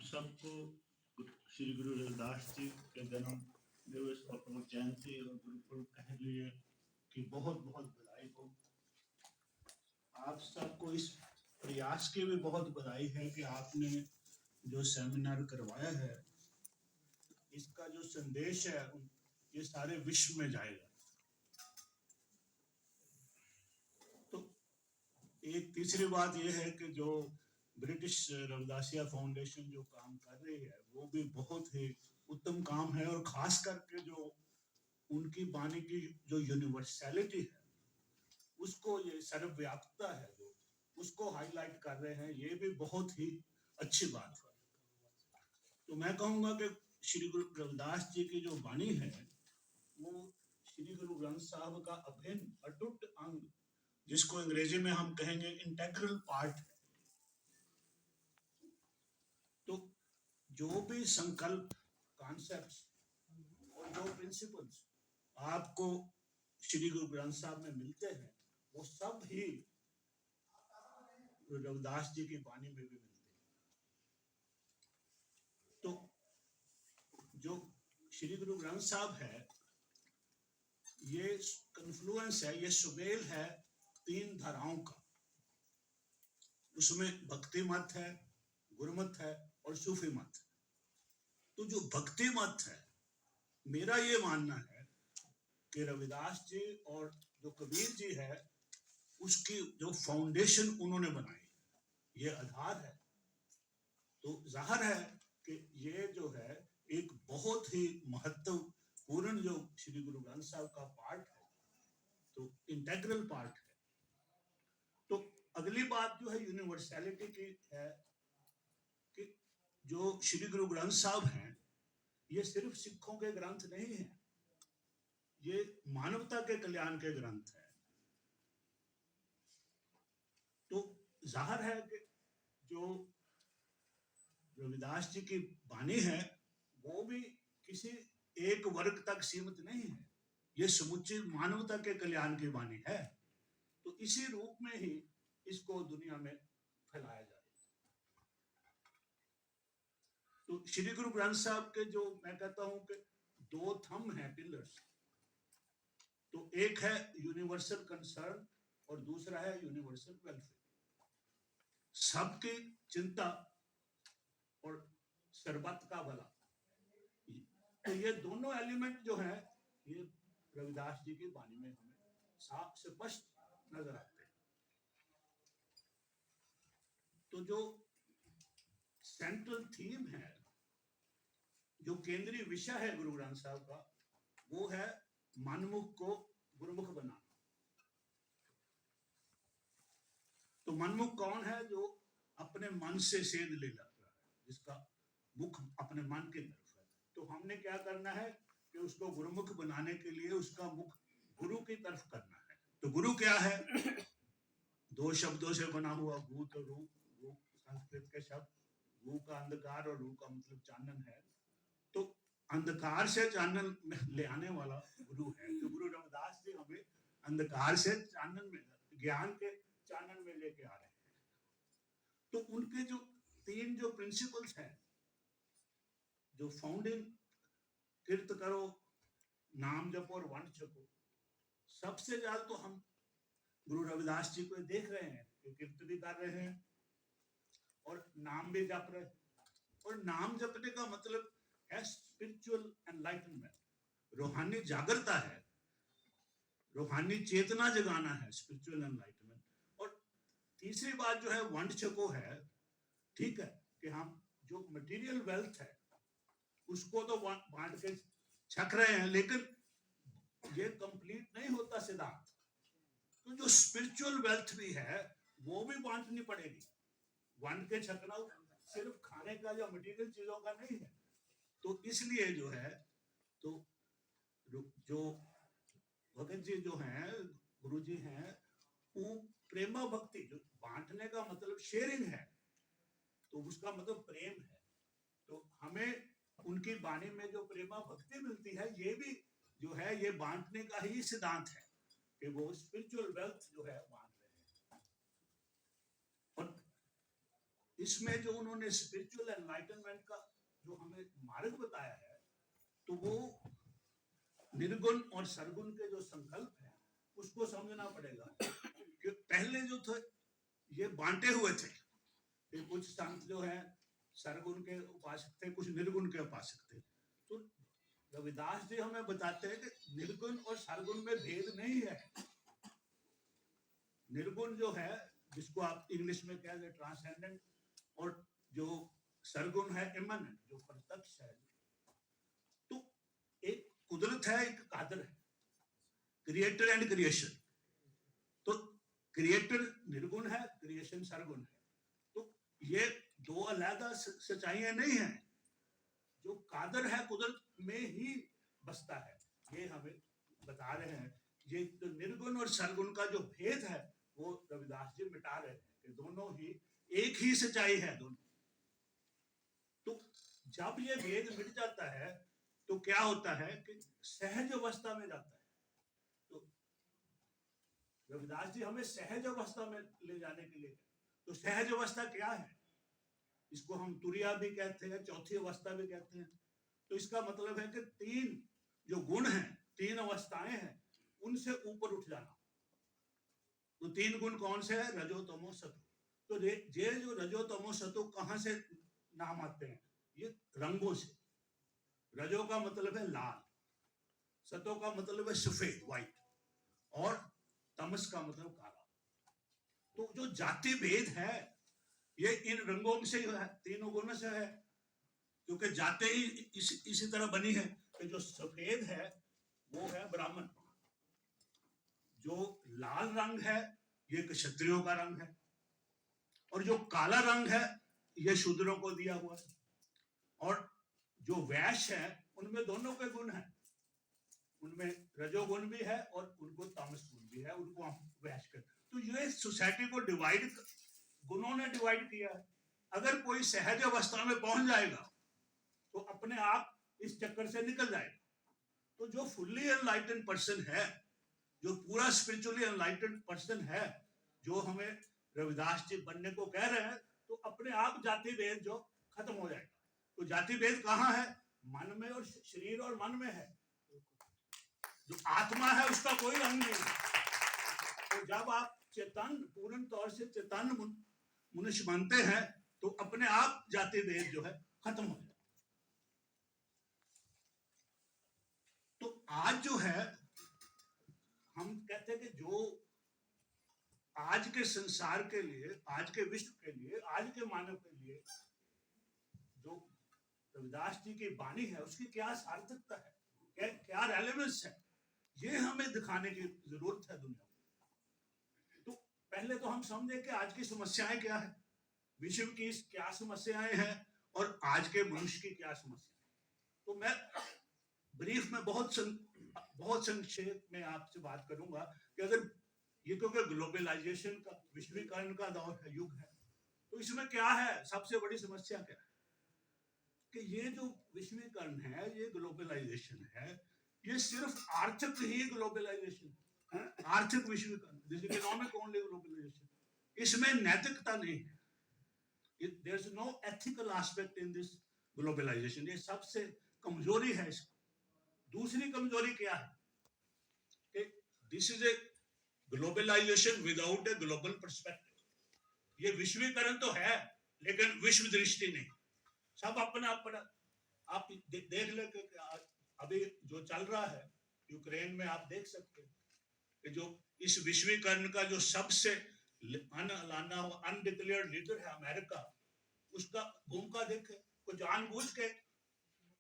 आप सबको श्री गुरु रविदास जी के जन्म दिवस और प्रमुख जयंती और गुरुपुरब के लिए की बहुत बहुत बधाई हो। आप सबको इस प्रयास की भी बहुत बधाई है कि आपने जो सेमिनार करवाया है, इसका जो संदेश है ये सारे विश्व में जाएगा। तो एक तीसरी बात यह है कि जो ब्रिटिश रविदासिया फाउंडेशन जो काम कर रही है वो भी बहुत ही उत्तम काम है, और खास करके जो उनकी वाणी की जो यूनिवर्सैलिटी है उसको, ये सर्वव्यापकता है जो उसको हाईलाइट कर रहे हैं, ये भी बहुत ही अच्छी बात है। तो मैं कहूँगा कि श्री गुरु रविदास जी की जो वाणी है वो श्री गुरु ग्रंथ साहब का अभिन्न अटूट अंग, जिसको अंग्रेजी में हम कहेंगे इंटेग्रल पार्ट है। तो जो भी संकल्प, कॉन्सेप्ट्स और जो प्रिंसिपल्स आपको श्री गुरु ग्रंथ साहब में मिलते हैं वो सब ही रविदास जी की वाणी में भी मिलते हैं। तो जो श्री गुरु ग्रंथ साहब है ये कन्फ्लुएंस है, ये सुमेल है तीन धाराओं का। उसमें भक्ति मत है, गुरुमत है और सूफी मत है। तो जो भक्ति मत है, मेरा ये मानना है कि रविदास जी और जो कबीर जी है उसकी जो फाउंडेशन उन्होंने बनाई, ये आधार है। तो जाहिर है कि ये जो है एक बहुत ही महत्वपूर्ण जो श्री गुरु ग्रंथ साहब का पार्ट है, तो इंटेग्रल पार्ट है। तो अगली बात जो है यूनिवर्सैलिटी की है कि जो श्री गुरु ग्रंथ साहब हैं ये सिर्फ सिखों के ग्रंथ नहीं है, ये मानवता के कल्याण के ग्रंथ है। तो जाहिर है कि जो रविदास जी की वाणी है वो भी किसी एक वर्ग तक सीमित नहीं है, ये समुची मानवता के कल्याण की वाणी है। तो इसी रूप में ही इसको दुनिया में फैलाया जाए। तो श्री गुरु ग्रंथ साहब के जो मैं कहता हूं कि दो थंब हैं, पिलर्स। तो एक है यूनिवर्सल कंसर्न और दूसरा है यूनिवर्सल वेलफेयर, सबकी चिंता और सर्वत का भला। तो ये दोनों एलिमेंट जो है ये रविदास जी की वाणी में हमें साफ स्पष्ट नजर आते हैं। तो जो सेंट्रल थीम है, जो केंद्रीय विषय है गुरु ग्रंथ साहब का, वो है मनमुख को गुरुमुख बनाना। तो मनमुख कौन है? जो अपने मन से सेध ले जाता है, जिसका मुख अपने मन की तरफ है। तो हमने क्या करना है कि उसको गुरुमुख बनाने के लिए उसका मुख गुरु की तरफ करना है। तो गुरु क्या है? दो शब्दों से बना हुआ, गु तो रू, गु संस्कृत के शब्द, गु का अंधकार और रू का मतलब चानन है। तो अंधकार से चानन ले आने वाला गुरु है। तो गुरु रविदास जी हमें अंधकार से चानन में, ज्ञान के चानन में लेके आ रहे हैं। तो उनके जो तीन जो प्रिंसिपल्स हैं, जो फाउंडिंग, कीर्त करो, नाम जपो और वंड छको। सबसे ज्यादा तो हम गुरु रविदास जी को देख रहे हैं कि कीर्त भी कर रहे हैं और नाम भी जप रहे हैं। और नाम जपने का मतलब है स्पिरिचुअल एनलाइटनमेंट, रूहानी जागरता है, रूहानी चेतना जगाना है, स्पिरिचुअल एनलाइटनमेंट। और तीसरी बात जो है वंड छको है, ठीक है, कि हम जो मटेरियल वेल्थ है उसको तो बांट के छक रहे हैं, लेकिन ये कंप्लीट नहीं होता सिद्धांत। तो जो स्पिरिचुअल वेल्थ भी है वो भी बांटनी पड़ेगी। वंड के छकना सिर्फ खाने का या मटेरियल चीजों का नहीं है। तो इसलिए जो है, तो जो भगत जी जो हैं, गुरु जी हैं, वो प्रेमा भक्ति, जो बांटने का मतलब शेयरिंग है, तो उसका मतलब प्रेम है। तो हमें उनकी वाणी में जो प्रेमा भक्ति मिलती है, ये भी जो है ये बांटने का ही सिद्धांत है कि वो स्पिरिचुअल वेल्थ जो है बांट रहे हैं। और इसमें जो उन्होंने स्पिरिचुअल एनलाइटनमेंट का जो हमें मार्ग बताया है, तो वो निर्गुण और सरगुण के जो संकल्प है उसको समझना पड़ेगा कि पहले जो थे ये बांटे हुए थे कि कुछ संत जो है सरगुण के उपासक थे, कुछ निर्गुण के उपासक थे। तो रविदास जी हमें बताते हैं कि निर्गुण और सरगुण में भेद नहीं है। निर्गुण जो है जिसको आप इंग्लिश में कहते हैं ट्रांसेंडेंट, और जो सरगुण है इमैनेंट, जो प्रत्यक्ष है। तो एक कुदरत है, एक कादर है, क्रिएटर एंड क्रिएशन। तो क्रिएटर निर्गुण है, क्रिएशन सरगुण है। तो ये दो अलग सच्चाइयां नहीं है। जो कादर है कुदरत में ही बसता है, ये हमें बता रहे हैं। ये तो निर्गुण और सरगुण का जो भेद है वो रविदास जी मिटा रहे हैं कि दोनों ही एक ही सच्चाई है दोनों। तो जब ये भेद मिट जाता है तो क्या होता है कि सहज अवस्था में जाता है। तो रविदास जी हमें सहज अवस्था में ले जाने के लिए, तो सहज अवस्था क्या है? इसको हम तुरिया भी कहते हैं, चौथी अवस्था भी कहते हैं। तो इसका मतलब है कि तीन जो गुण हैं, तीन अवस्थाएं हैं, उनसे ऊपर उठ जाना। तो तीन गुण कौन से हैं? रजो तमो सतो। तो ये जो रजो तमो सतो कहां से नाम आते हैं? ये रंगों से। रजो का मतलब है लाल, सतो का मतलब है सफेद व्हाइट, और तमस का मतलब काला। तो जो जाति भेद है ये इन रंगों से है, तीनों गुणों से है। क्योंकि जाते ही इसी तरह बनी है कि जो सफेद है वो है ब्राह्मण, जो लाल रंग है ये क्षत्रियों का रंग है, और जो काला रंग है ये शूद्रों को दिया हुआ है। और जो वैश्य है उनमें दोनों के गुण हैं, उनमें रजोगुण भी है और उनको तामस गुण भी है, उनको हम वैश्य कहते हैं। तो ये सोसाइटी को डिवाइड, गुणों ने डिवाइड किया है। अगर कोई सहज अवस्था में पहुंच जाएगा तो अपने आप इस चक्कर से निकल जाएगा। तो जो फुल्ली एनलाइटेंड पर्सन है, जो पूरा स्पिरिचुअली एनलाइटेंड पर्सन है, जो हमें रविदास जी बनने को कह रहे हैं, तो अपने आप जाति भेद जो खत्म हो जाएगा। तो जाति भेद कहाँ है? मन में, और शरीर और मन में है। जो आत्मा है उसका कोई रंग नहीं है। तो जब आप चेतन, पूर्ण तौर से चेतन मनुष्य बनते हैं तो अपने आप जाति भेद जो है खत्म हो जाता है। तो आज जो है हम कहते हैं कि जो आज के संसार के लिए, आज के विश्व के लिए, आज के मानव के लिए जो रविदास जी की वाणी है उसकी क्या सार्थकता है, क्या रेलेवेंस है, ये हमें दिखाने की जरूरत है दुनिया को। तो पहले तो हम समझे कि आज की समस्याएं क्या है, विश्व की क्या समस्याएं हैं, और आज के मनुष्य की क्या समस्याएं। तो मैं ब्रीफ में बहुत संक्षेप में आपसे बात करूंगा कि अगर ये, क्योंकि ग्लोबलाइजेशन का, विश्वीकरण का दौर है, युग है, तो इसमें क्या है, सबसे बड़ी समस्या क्या है कि ये जो विश्वीकरण है, ये ग्लोबलाइजेशन है, ये सिर्फ आर्थिक ही ग्लोबलाइजेशन है, आर्थिक विश्वीकरण, this is economic only globalisation. इसमें नैतिकता नहीं है, there is no ethical aspect in this globalisation. ये सबसे कमजोरी है इसकी। दूसरी कमजोरी क्या है कि this is a globalisation without a global perspective. ये विश्वीकरण तो है लेकिन विश्व दृष्टि नहीं। सब अपना अपना, आप देख ले कि अभी जो चल रहा है यूक्रेन में, आप देख सकते हैं कि जो इस विश्वीकरण का जो सबसे अनडिक्लेयर्ड लीडर है अमेरिका, उसका भूमिका देखे, को जानबूझ के,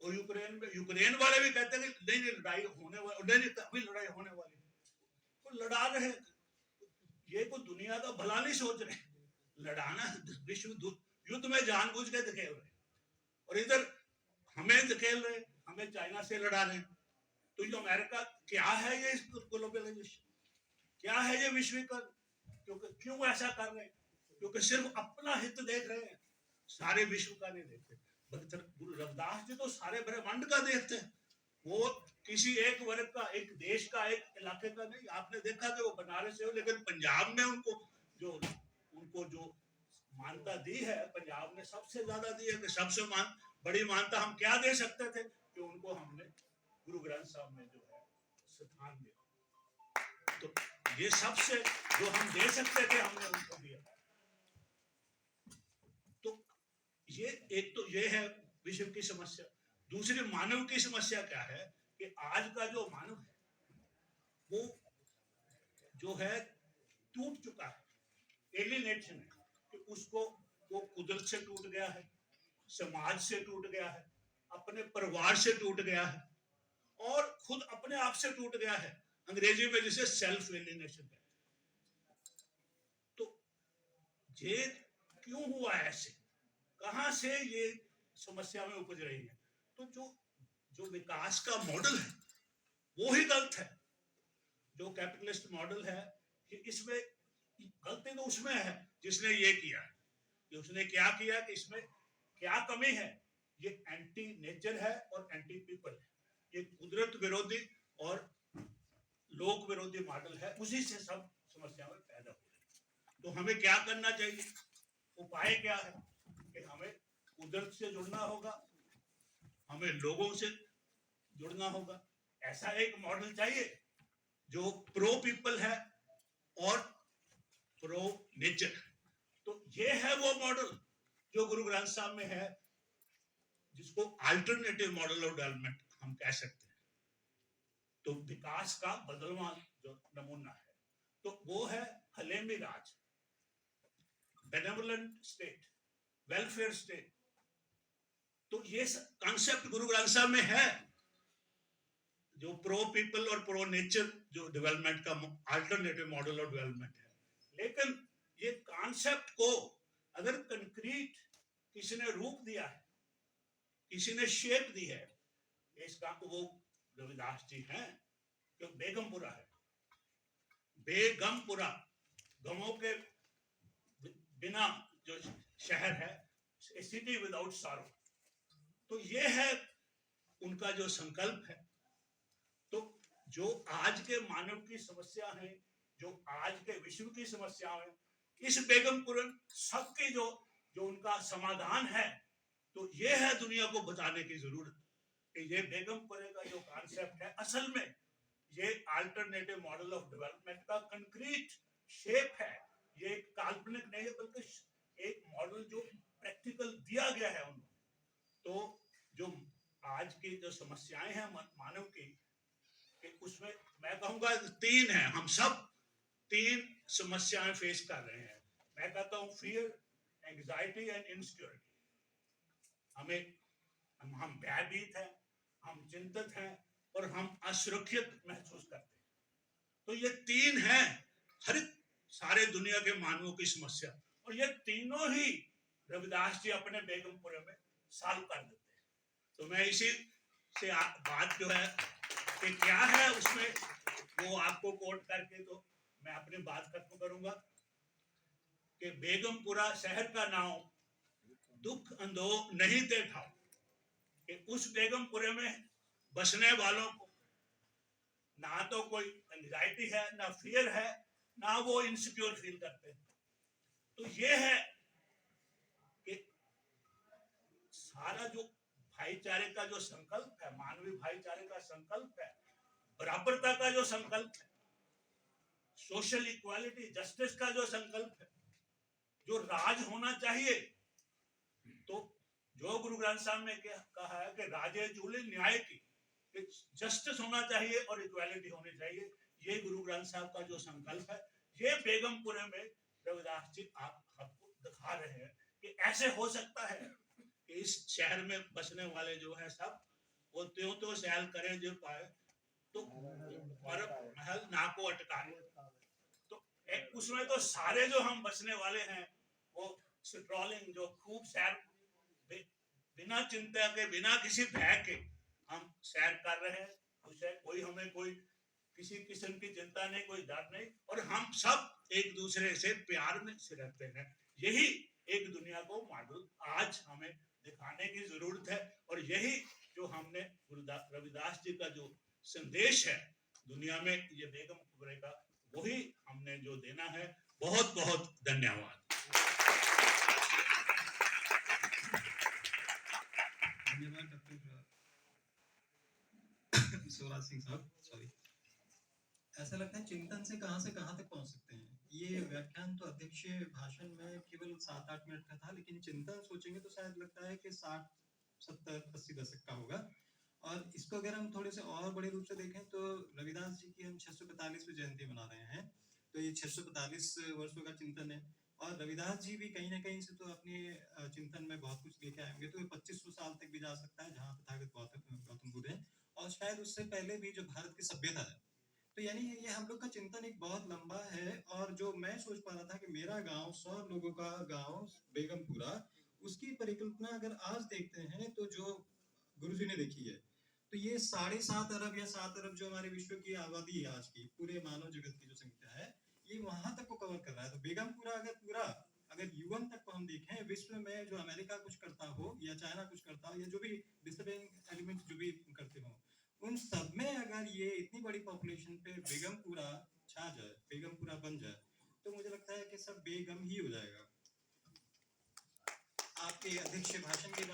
और यूक्रेन वाले भी कहते हैं कि नहीं लड़ाई होने वाली, नहीं अभी लड़ाई होने वाली, तो लड़ा रहे। ये को दुनिया का भला नहीं सोच रहे, लड़ाना विश्व युद्ध में जानबूझ के धकेल रहे, और इधर हमें धकेल रहे, हमें चाइना से लड़ा रहे। तो ये अमेरिका क्या है, ये ग्लोबलाइजेशन क्या है, ये विश्वीकरण, क्योंकि क्यों ऐसा कर रहे हैं? क्योंकि सिर्फ अपना हित देख रहे हैं, सारे विश्व का नहीं देखते। गुरु रविदास जी तो सारे ब्रह्मांड का देखते हैं, वो किसी एक वर्ग का, एक देश का, एक इलाके का नहीं। आपने देखा कि वो बनारस से हो, लेकिन पंजाब में उनको जो मानता दी है, पंजाब ने सबसे ज्यादा दी है कि सबसे बड़ी मानता हम क्या दे सकते थे कि उनको हमने गुरु ग्रंथ साहब में जो है स्थान दिया। तो ये सबसे जो हम दे सकते थे हमने उनको दिया। तो ये एक तो ये है विश्व की समस्या। दूसरी मानव की समस्या क्या है कि आज का जो मानव है वो जो है टूट चुका है, एलिनेशन है, कि उसको वो कुदरत से टूट गया है, समाज से टूट गया है, अपने परिवार से टूट गया है और खुद अपने आप से टूट गया है। अंग्रेजी में जिसे सेल्फ एलिनेशन है। तो ये क्यों हुआ ऐसे, कहां से ये समस्या में उपज रही है? तो जो विकास का मॉडल है वो ही गलत है। जो कैपिटलिस्ट मॉडल है इसमें गलती तो उसमें है जिसने ये किया है कि उसने क्या किया कि इसमें क्या कमी है। ये एंटी नेचर है और एंटी पीपल है। ये कुदरत विरोधी और लोक विरोधी मॉडल है, उसी से सब समस्याएं पैदा हो रही। तो हमें क्या करना चाहिए? उपाय क्या है कि हमें कुदरत से जुड़ना होगा, हमें लोगों से जुड़ना होगा। ऐसा एक मॉडल चाहिए जो प्रो पीपल है और प्रो नेचर। तो ये है वो मॉडल जो गुरु ग्रंथ साहब में है, जिसको अल्टरनेटिव मॉडल ऑफ डेवलपमेंट हम कह सकते हैं। तो विकास का बदलवा जो नमूना है तो वो है हलेमी राज, बेनेवोलेंट स्टेट, वेलफेयर स्टेट। तो ये कॉन्सेप्ट गुरु ग्रंथ साहब में है, जो प्रो पीपल और प्रो नेचर जो डेवलपमेंट का अल्टरनेटिव मॉडल ऑफ डेवलपमेंट है। लेकिन ये कॉन्सेप्ट को अगर कंक्रीट किसी ने रूप दिया है, किसी ने शेप दी है, इसका तो वो रविदास जी हैं जो बेगमपुरा है। बेगमपुरा, गमों के बिना जो शहर है, सिटी विदाउट सारो। तो ये है उनका जो संकल्प है। तो जो आज के मानव की समस्या है, जो आज के विश्व की समस्या है, इस बेगमपुरन सबकी जो उनका समाधान है, तो ये है दुनिया को बताने की जरूरत कि ये बेगमपुरे का जो कॉन्सेप्ट है असल में ये अल्टरनेटिव मॉडल ऑफ डेवलपमेंट का कंक्रीट शेप है। ये एक काल्पनिक नहीं है बल्कि एक मॉडल जो प्रैक्टिकल दिया गया है उनको। तो जो आज की जो समस्याएं हैं मानव की, उसमें मैं कहूंगा 3 है। हम सब 3 समस्याएं फेस कर रहे हैं। मैं कहता हूं फियर, एंजाइटी एंड इनसिक्योरिटी। हम भयभीत हैं, हम चिंतित हैं और हम असुरक्षित महसूस करते हैं। तो ये 3 हैं हर सारे दुनिया के मानवों की समस्या, और ये तीनों ही रविदास जी अपने बेगमपुरे में सॉल्व कर देते हैं। तो मैं इसी से बात जो है कि क्या है उसमें वो आपको कोट करके तो मैं अपनी बात खत्म करूंगा कि बेगमपुरा शहर का नाम दुख अंधो नहीं दे ठाओ, कि उस बेगमपुरे में बसने वालों को ना तो कोई एंजाइटी है, ना फियर है, ना वो इनसिक्योर फील करते हैं। तो ये है कि सारा जो भाईचारे का जो संकल्प है, मानवीय भाईचारे का संकल्प है, बराबरता का जो संकल्प है, सोशल इक्वालिटी, जस्टिस का जो संकल्प है, जो राज होना चाहिए। तो जो गुरु ग्रंथ साहब ने कहा है कि राजे चूले न्याय की, जस्टिस होना चाहिए और इक्वालिटी होनी चाहिए। ये गुरु ग्रंथ साहब का जो संकल्प है, ये बेगमपुरे में रविदास जी आपको दिखा रहे हैं कि ऐसे हो सकता है कि इस शहर में बसने वाले जो है सब वो त्यों तो सैल करें जो पाए तो और महल नाको अटकाए। तो एक उसमें तो सारे जो हम बसने वाले हैं वो स्ट्रॉलिंग, जो खूब सैर बिना चिंता के, बिना किसी भय के हम सैर कर रहे हैं। उसे हमें कोई किसी किस्म की चिंता नहीं, कोई डर नहीं, और हम सब एक दूसरे से प्यार में से रहते हैं। यही एक दुनिया को मॉडल आज हमें दिखाने की जरूरत है, और यही जो हमने रविदास जी का जो संदेश है दुनिया में ये बेगमपुरे का, वही हमने जो देना है। बहुत बहुत धन्यवाद। शिवराज सिंह साहब, सॉरी। ऐसा लगता है चिंतन से कहां तक पहुंच सकते हैं। ये व्याख्यान तो अध्यक्ष भाषण में केवल 7-8 मिनट का था, लेकिन चिंतन सोचेंगे तो शायद लगता है कि 60-70-80 दशक का होगा। और इसको अगर हम थोड़े से और बड़े रूप से देखें तो रविदास जी की हम 645वीं जयंती मना रहे हैं, तो ये 645 वर्षों का चिंतन है। और रविदास जी भी कहीं ना कहीं से तो अपने चिंतन में बहुत कुछ लेके आए होंगे, तो 2500 साल तक भी जा सकता है जहाँ तथागत गौतम बुद्ध है, और शायद उससे पहले भी जो भारत की सभ्यता है। तो यानी ये हम लोग का चिंतन एक बहुत लंबा है। और जो मैं सोच पा रहा था कि मेरा गांव 100 लोगों का गांव बेगमपुरा, उसकी परिकल्पना अगर आज देखते हैं तो जो गुरुजी ने देखी है, तो ये 7.5 अरब या 7 अरब जो हमारे विश्व की आबादी है आज की, पूरे मानव जगत की जो संख्या है, ये वहां तक को कवर कर रहा है। तो बेगमपुरा अगर यूएन तक को हम देखें, विश्व में जो अमेरिका कुछ करता हो या चाइना कुछ करता हो या जो भी डिस्टर्बिंग एलिमेंट जो भी करते हो, उन सब में अगर ये इतनी बड़ी पॉपुलेशन पे बेगमपुरा छा जाए, बेगमपुरा बन जाए, तो मुझे लगता है कि सब बेगम ही हो जाएगा। आपके अध्यक्ष भाषण के बाद